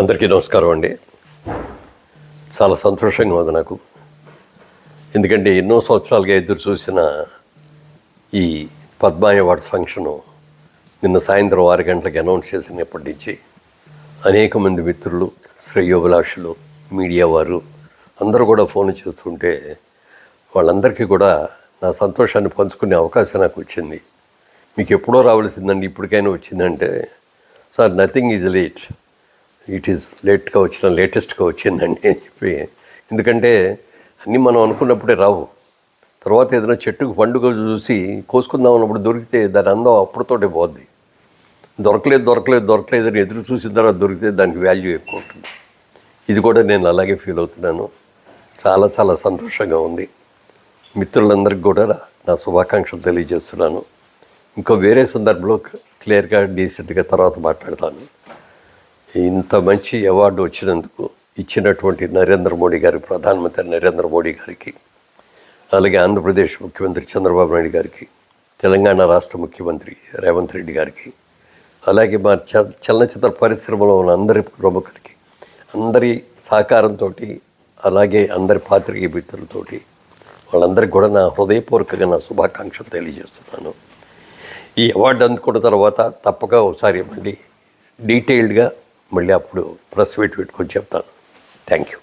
అందరికీ నమస్కారం అండి. చాలా సంతోషంగా ఉంది నాకు. ఎందుకంటే ఎన్నో సంవత్సరాలుగా ఎదురు చూసిన ఈ పద్మ అవార్డ్స్ ఫంక్షను నిన్న సాయంత్రం 6 గంటలకు అనౌన్స్ చేసినప్పటి నుంచి అనేక మంది మిత్రులు, శ్రేయోభిలాషులు, మీడియా వారు అందరూ కూడా ఫోన్ చేస్తుంటే వాళ్ళందరికీ కూడా నా సంతోషాన్ని పంచుకునే అవకాశం నాకు వచ్చింది. మీకు ఎప్పుడో రావాల్సిందండి, ఇప్పటికైనా వచ్చిందంటే, sir nothing is late, it is లేట్గా వచ్చిన లేటెస్ట్గా వచ్చిందండి అని చెప్పి. ఎందుకంటే అన్నీ మనం అనుకున్నప్పుడే రావు. తర్వాత ఏదైనా చెట్టుకు పండుగ చూసి కోసుకుందాం అన్నప్పుడు దొరికితే దాని అందం అప్పుడుతోటే పోద్ది. దొరకలేదు అని ఎదురు చూసిన తర్వాత దొరికితే దానికి వాల్యూ ఎక్కువ ఉంటుంది. ఇది కూడా నేను అలాగే ఫీల్ అవుతున్నాను. చాలా చాలా సంతోషంగా ఉంది. మిత్రులందరికీ కూడా నా శుభాకాంక్షలు తెలియజేస్తున్నాను. ఇంకో వేరే సందర్భంలో క్లియర్గా డీసెంట్గా తర్వాత మాట్లాడతాను. ఇంత మంచి అవార్డు వచ్చినందుకు ఇచ్చినటువంటి నరేంద్ర మోడీ గారికి, ప్రధానమంత్రి నరేంద్ర మోడీ గారికి, అలాగే ఆంధ్రప్రదేశ్ ముఖ్యమంత్రి చంద్రబాబు నాయుడు గారికి, తెలంగాణ రాష్ట్ర ముఖ్యమంత్రి రేవంత్ రెడ్డి గారికి, అలాగే మా చలనచిత్ర పరిశ్రమలో ఉన్న అందరి ప్రముఖులకి, అందరి సహకారంతో, అలాగే అందరి పాత్రికేయ మిత్రులతోటి వాళ్ళందరికీ కూడా నా హృదయపూర్వకంగా నా శుభాకాంక్షలు తెలియజేస్తున్నాను. ఈ అవార్డు అందుకున్న తర్వాత తప్పక ఒకసారి మళ్ళీ డీటెయిల్డ్గా మళ్ళీ అప్పుడు ప్రెస్ మీట్ పెట్టుకొని చెప్తాను. Thank you.